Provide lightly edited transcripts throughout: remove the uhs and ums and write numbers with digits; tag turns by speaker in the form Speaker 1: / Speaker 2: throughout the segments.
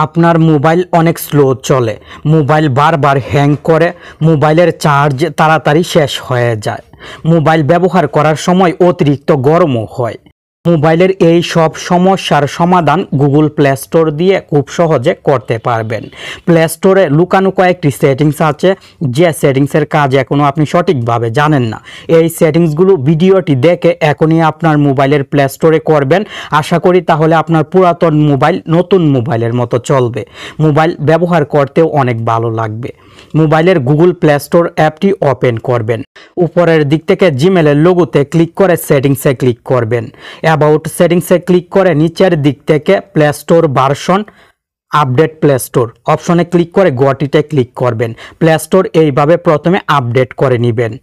Speaker 1: আপনার মোবাইল অনেক স্লো চলে, মোবাইল বারবার হ্যাং করে, মোবাইলের চার্জ তাড়াতাড়ি শেষ হয়ে যায়, মোবাইল ব্যবহার করার সময় অতিরিক্ত গরমও হয়। মোবাইলের এই সব সমস্যার সমাধান গুগল প্লে স্টোর দিয়ে খুব সহজে করতে পারবেন। প্লে স্টোরে লুকানো কয়েকটি সেটিংস আছে, যে সেটিংসের কাজ এখনও আপনি সঠিকভাবে জানেন না। এই সেটিংসগুলো ভিডিওটি দেখে এখনই আপনার মোবাইলের প্লে স্টোরে করবেন। আশা করি তাহলে আপনার পুরাতন মোবাইল নতুন মোবাইলের মতো চলবে, মোবাইল ব্যবহার করতেও অনেক ভালো লাগবে। মোবাইলের গুগল প্লে স্টোর অ্যাপটি ওপেন করবেন। উপরের দিক থেকে জিমেলের লোগোতে ক্লিক করে সেটিংসে ক্লিক করবেন। অ্যাবাউট সেটিংসে ক্লিক করে নিচের দিক থেকে play store version update play store অপশনে ক্লিক করে গটিতে ক্লিক করবেন। প্লে স্টোর এইভাবে প্রথমে আপডেট করে নেবেন।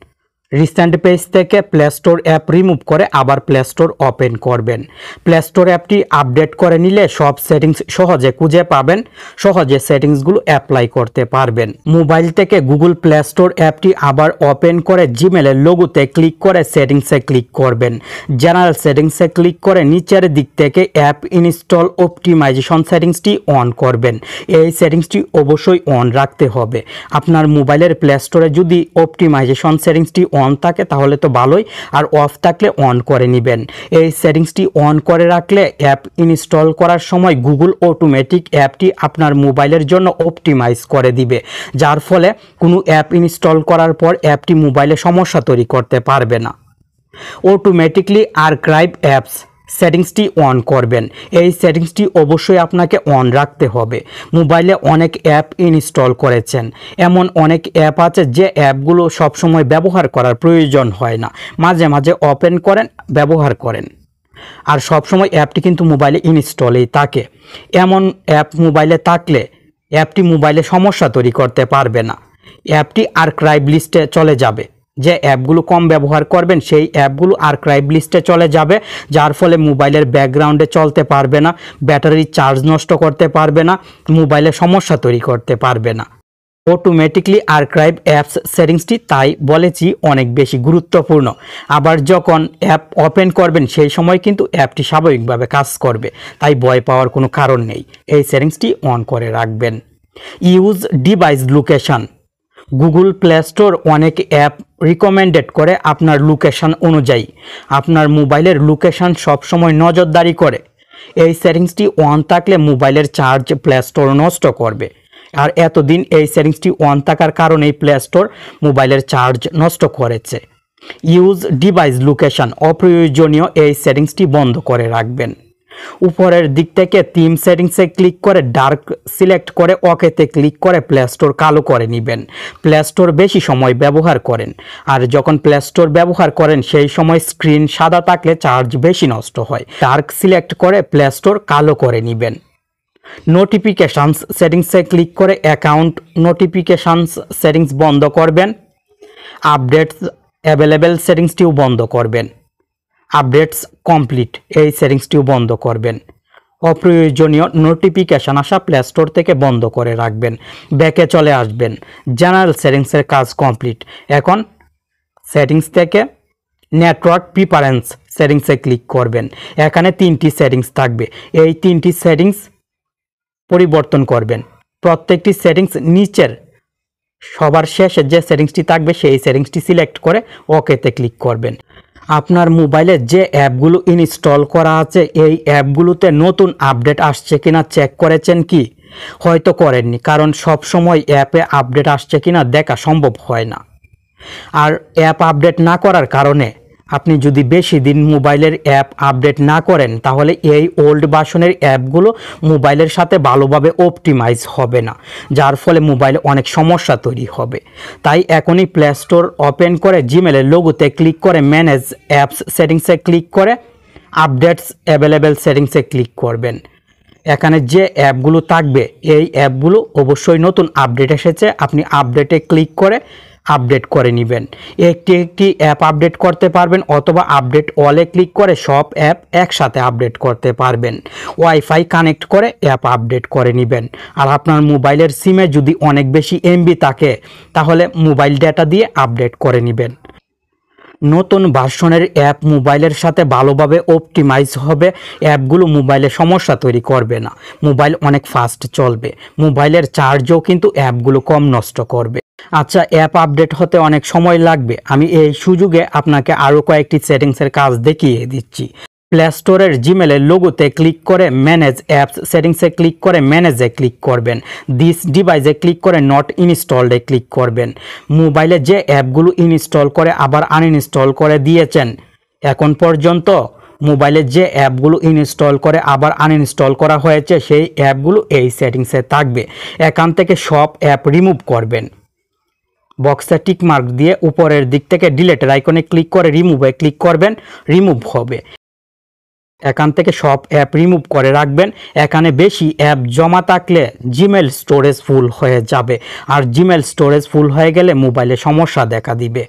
Speaker 1: রিসেন্ট পেজ থেকে প্লে স্টোর অ্যাপ রিমুভ করে আবার প্লে স্টোর ওপেন করবেন। প্লে স্টোর অ্যাপটি আপডেট করে নিলে সব সেটিংস সহজে খুঁজে পাবেন, সহজে সেটিংসগুলো অ্যাপ্লাই করতে পারবেন। মোবাইল থেকে গুগল প্লে স্টোর অ্যাপটি আবার ওপেন করে জিমেলের লোগোতে ক্লিক করে সেটিংসে ক্লিক করবেন। জেনারেল সেটিংসে ক্লিক করে নিচের দিক থেকে অ্যাপ ইনস্টল অপটিমাইজেশন সেটিংসটি অন করবেন। এই সেটিংসটি অবশ্যই অন রাখতে হবে। আপনার মোবাইলের প্লে স্টোরে যদি অপটিমাইজেশন সেটিংসটি অন থাকে তাহলে তো ভালোই, আর অফ থাকলে অন করে নেবেন। এই সেটিংসটি অন করে রাখলে অ্যাপ ইনস্টল করার সময় গুগল অটোমেটিক অ্যাপটি আপনার মোবাইলের জন্য অপটিমাইজ করে দিবে, যার ফলে কোনো অ্যাপ ইনস্টল করার পর অ্যাপটি মোবাইলে সমস্যা তৈরি করতে পারবে না। অটোমেটিকলি আর্কাইভ অ্যাপস সেটিংসটি অন করবেন। এই সেটিংসটি অবশ্যই আপনাকে অন রাখতে হবে। মোবাইলে অনেক অ্যাপ ইনস্টল করেছেন, এমন অনেক অ্যাপ আছে যে অ্যাপগুলো সবসময় ব্যবহার করার প্রয়োজন হয় না, মাঝে মাঝে ওপেন করেন, ব্যবহার করেন, আর সবসময় অ্যাপটি কিন্তু মোবাইলে ইনস্টলেই থাকে। এমন অ্যাপ মোবাইলে থাকলে অ্যাপটি মোবাইলে সমস্যা তৈরি করতে পারবে না, অ্যাপটি আর্কাইভ লিস্টে চলে যাবে। যে অ্যাপগুলো কম ব্যবহার করবেন সেই অ্যাপগুলো আর্কাইভ লিস্টে চলে যাবে, যার ফলে মোবাইলের ব্যাকগ্রাউন্ডে চলতে পারবে না, ব্যাটারির চার্জ নষ্ট করতে পারবে না, মোবাইলে সমস্যা তৈরি করতে পারবে না। অটোমেটিকলি আর্কাইভ অ্যাপস সেটিংসটি তাই বলেছি অনেক বেশি গুরুত্বপূর্ণ। আবার যখন অ্যাপ ওপেন করবেন সেই সময় কিন্তু অ্যাপটি স্বাভাবিকভাবে কাজ করবে, তাই ভয় পাওয়ার কোনো কারণ নেই। এই সেটিংসটি অন করে রাখবেন। Use device location. Google play store অনেক অ্যাপ রিকমেন্ডেড করে আপনার লোকেশন অনুযায়ী। আপনার মোবাইলের লোকেশন সবসময় নজরদারি করে। এই সেটিংসটি অন থাকলে মোবাইলের চার্জ প্লে স্টোর নষ্ট করবে, আর এতদিন এই সেটিংসটি অন থাকার কারণেই প্লে স্টোর মোবাইলের চার্জ নষ্ট করেছে। ইউজ ডিভাইস লোকেশন অপ্রয়োজনীয় এই সেটিংসটি বন্ধ করে রাখবেন। উপরের দিক থেকে থিম সেটিংসে ক্লিক করে ডার্ক সিলেক্ট করে ওকেতে ক্লিক করে প্লে স্টোর কালো করে নেবেন। প্লে স্টোর বেশি সময় ব্যবহার করেন, আর যখন প্লে স্টোর ব্যবহার করেন সেই সময় স্ক্রিন সাদা থাকলে চার্জ বেশি নষ্ট হয়। ডার্ক সিলেক্ট করে প্লে স্টোর কালো করে নেবেন। নোটিফিকেশানস সেটিংসে ক্লিক করে অ্যাকাউন্ট নোটিফিকেশানস সেটিংস বন্ধ করবেন। আপডেটস অ্যাভেলেবেল সেটিংসটিও বন্ধ করবেন। আপডেটস কমপ্লিট এই সেটিংসটিও বন্ধ করবেন। অপ্রয়োজনীয় নোটিফিকেশান আসা প্লে স্টোর থেকে বন্ধ করে রাখবেন। ব্যাকে চলে আসবেন। জেনারেল সেটিংসের কাজ কমপ্লিট। এখন সেটিংস থেকে নেটওয়ার্ক প্রিফারেন্স সেটিংসে ক্লিক করবেন। এখানে 3টি সেটিংস থাকবে, এই 3টি সেটিংস পরিবর্তন করবেন। প্রত্যেকটি সেটিংস নিচের সবার শেষে যে সেটিংসটি থাকবে সেই সেটিংসটি সিলেক্ট করে ওকেতে ক্লিক করবেন। আপনার মোবাইলে যে অ্যাপগুলো ইনস্টল করা আছে এই অ্যাপগুলোতে নতুন আপডেট আসছে কিনা চেক করেছেন কি? হয়তো করেননি, কারণ সব সময় অ্যাপে আপডেট আসছে কিনা দেখা সম্ভব হয় না। আর অ্যাপ আপডেট না করার কারণে আপনি যদি বেশি দিন মোবাইলের অ্যাপ আপডেট না করেন তাহলে এই ওল্ড ভার্সনের অ্যাপগুলো মোবাইলের সাথে ভালোভাবে অপটিমাইজ হবে না, যার ফলে মোবাইলে অনেক সমস্যা তৈরি হবে। তাই এখনই প্লে স্টোর ওপেন করে জিমেলের লোগোতে ক্লিক করে ম্যানেজ অ্যাপস সেটিংসে ক্লিক করে আপডেটস অ্যাভেলেবেল সেটিংসে ক্লিক করবেন। এখানে যে অ্যাপগুলো থাকবে এই অ্যাপগুলো অবশ্যই নতুন আপডেট এসেছে, আপনি আপডেটে ক্লিক করে আপডেট করে নেবেন। একটি একটি অ্যাপ আপডেট করতে পারবেন, অথবা আপডেট অলে ক্লিক করে সব অ্যাপ একসাথে আপডেট করতে পারবেন। ওয়াইফাই কানেক্ট করে অ্যাপ আপডেট করে নেবেন। আর আপনার মোবাইলের সিমে যদি অনেক বেশি এমবি থাকে তাহলে মোবাইল ডেটা দিয়ে আপডেট করে নেবেন। নতুন ভার্সনের অ্যাপ মোবাইলের সাথে ভালোভাবে অপটিমাইজ হবে। অ্যাপগুলো মোবাইলে সমস্যা তৈরি করবে না, মোবাইল অনেক ফাস্ট চলবে, মোবাইলের চার্জও কিন্তু অ্যাপগুলো কম নষ্ট করবে। আচ্ছা, অ্যাপ আপডেট হতে অনেক সময় লাগবে। আমি এই সুযোগে আপনাকে আরও কয়েকটি সেটিংসের কাজ দেখিয়ে দিচ্ছি। প্লে স্টোরের জিমেলের লোগোতে ক্লিক করে ম্যানেজ অ্যাপস সেটিংসে ক্লিক করে ম্যানেজে ক্লিক করবেন। দিস ডিভাইসে ক্লিক করে নট ইনস্টলডে ক্লিক করবেন। মোবাইলে যে অ্যাপগুলো ইনস্টল করে আবার আনইনস্টল করে দিয়েছেন, এখন পর্যন্ত মোবাইলে যে অ্যাপগুলো ইনস্টল করে আবার আনইনস্টল করা হয়েছে সেই অ্যাপগুলো এই সেটিংসে থাকবে। এখান থেকে সব অ্যাপ রিমুভ করবেন। বক্সে টিক মার্ক দিয়ে উপরের দিক থেকে ডিলেটের আইকনে ক্লিক করে রিমুভে ক্লিক করবেন, রিমুভ হবে। এখান থেকে সব অ্যাপ রিমুভ করে রাখবেন। এখানে বেশি অ্যাপ জমা থাকলে জিমেল স্টোরেজ ফুল হয়ে যাবে, আর জিমেল স্টোরেজ ফুল হয়ে গেলে মোবাইলে সমস্যা দেখা দিবে।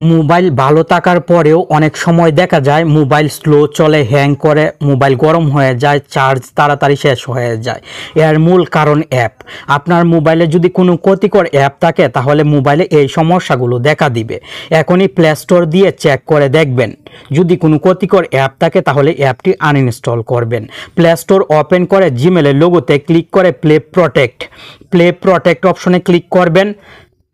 Speaker 1: মোবাইল ভালো থাকার পরেও অনেক সময় দেখা যায় মোবাইল স্লো চলে, হ্যাং করে, মোবাইল গরম হয়ে যায়, চার্জ তাড়াতাড়ি শেষ হয়ে যায়। এর মূল কারণ অ্যাপ। আপনার মোবাইলে যদি কোনো ক্ষতিকর অ্যাপ থাকে তাহলে মোবাইলে এই সমস্যাগুলো দেখা দিবে। এখনই প্লে স্টোর দিয়ে চেক করে দেখবেন। যদি কোনো ক্ষতিকর অ্যাপ থাকে তাহলে অ্যাপটি আনইনস্টল করবেন। প্লে স্টোর ওপেন করে জিমেলের লোগোতে ক্লিক করে প্লে প্রোটেক্ট অপশনে ক্লিক করবেন।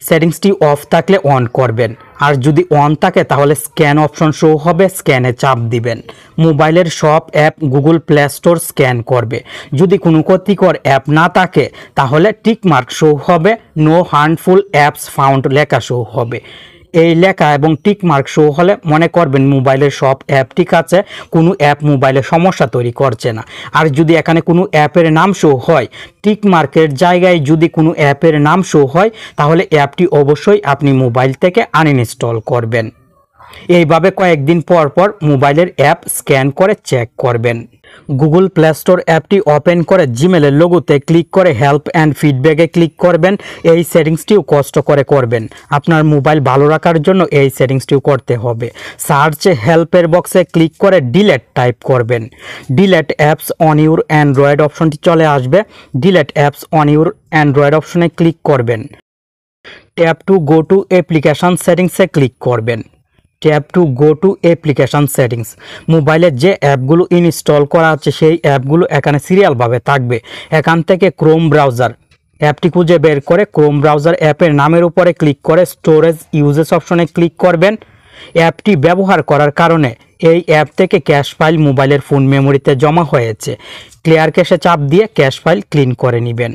Speaker 1: সেটিংসটি অফ থাকলে অন করবেন, আর যদি অন থাকে তাহলে স্ক্যান অপশন শো হবে, স্ক্যানে চাপ দিবেন। মোবাইলের সব app Google play store scan করবে। যদি কোনো ক্ষতিকর অ্যাপ না থাকে তাহলে টিক মার্ক শো হবে, নো হার্মফুল অ্যাপস ফাউন্ড লেখা শো হবে। এই লেখা এবং টিক মার্ক শো হলে মনে করবেন মোবাইলের সব অ্যাপ ঠিক আছে, কোনো অ্যাপ মোবাইলে সমস্যা তৈরি করছে না। আর যদি এখানে কোনো অ্যাপের নাম শো হয়, টিক মার্কের জায়গায় যদি কোনো অ্যাপের নাম শো হয় তাহলে অ্যাপটি অবশ্যই আপনি মোবাইল থেকে আনইনস্টল করবেন। এইভাবে কয়েকদিন পর পর মোবাইলের অ্যাপ স্ক্যান করে চেক করবেন। গুগল প্লে স্টোর অ্যাপটি ওপেন করে জিমেলের লোগোতে ক্লিক করে হেল্প অ্যান্ড ফিডব্যাকে ক্লিক করবেন। এই সেটিংসটিও কষ্ট করে করবেন। আপনার মোবাইল ভালো রাখার জন্য এই সেটিংসটিও করতে হবে। সার্চ হেল্পের বক্সে ক্লিক করে ডিলেট টাইপ করবেন। Delete apps on your Android অপশনটি চলে আসবে। Delete apps on your Android অপশনে ক্লিক করবেন। Tap to go to application সেটিংসে ক্লিক করবেন। Tap to go to application settings. মোবাইলে যে অ্যাপগুলো ইনস্টল করা আছে সেই অ্যাপগুলো এখানে সিরিয়ালভাবে থাকবে। এখান থেকে ক্রোম ব্রাউজার অ্যাপটি খুঁজে বের করে ক্রোম ব্রাউজার অ্যাপের নামের উপরে ক্লিক করে স্টোরেজ ইউজেস অপশনে ক্লিক করবেন। অ্যাপটি ব্যবহার করার কারণে এই অ্যাপ থেকে ক্যাশ ফাইল মোবাইলের ফোন মেমোরিতে জমা হয়েছে। ক্লিয়ার ক্যাশে চাপ দিয়ে ক্যাশ ফাইল ক্লিন করে নেবেন।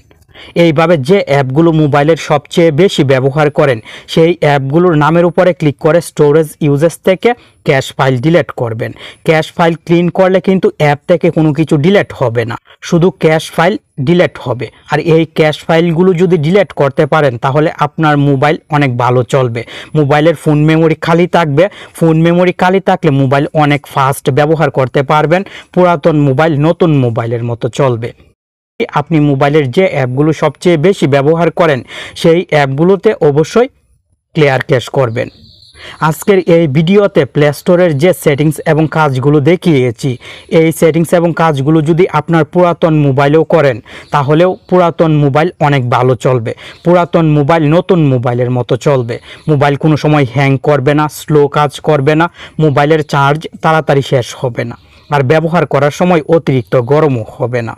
Speaker 1: এইভাবে যে অ্যাপগুলো মোবাইলের সবচেয়ে বেশি ব্যবহার করেন সেই অ্যাপগুলোর নামের উপরে ক্লিক করে স্টোরেজ ইউজেস থেকে ক্যাশ ফাইল ডিলিট করবেন। ক্যাশ ফাইল ক্লিন করলে কিন্তু অ্যাপ থেকে কোনো কিছু ডিলিট হবে না, শুধু ক্যাশ ফাইল ডিলিট হবে। আর এই ক্যাশ ফাইলগুলো যদি ডিলিট করতে পারেন তাহলে আপনার মোবাইল অনেক ভালো চলবে। মোবাইলের ফোন মেমোরি খালি থাকবে। ফোন মেমোরি খালি থাকলে মোবাইল অনেক ফাস্ট ব্যবহার করতে পারবেন। পুরাতন মোবাইল নতুন মোবাইলের মতো চলবে। আপনি মোবাইলের যে অ্যাপগুলো সবচেয়ে বেশি ব্যবহার করেন সেই অ্যাপগুলোতে অবশ্যই ক্লিয়ার ক্যাশ করবেন। আজকের এই ভিডিওতে প্লে স্টোরের যে সেটিংস এবং কাজগুলো দেখিয়েছি, এই সেটিংস এবং কাজগুলো যদি আপনার পুরাতন মোবাইলেও করেন তাহলেও পুরাতন মোবাইল অনেক ভালো চলবে। পুরাতন মোবাইল নতুন মোবাইলের মতো চলবে। মোবাইল কোনো সময় হ্যাং করবে না, স্লো কাজ করবে না, মোবাইলের চার্জ তাড়াতাড়ি শেষ হবে না, আর ব্যবহার করার সময় অতিরিক্ত গরমও হবে না।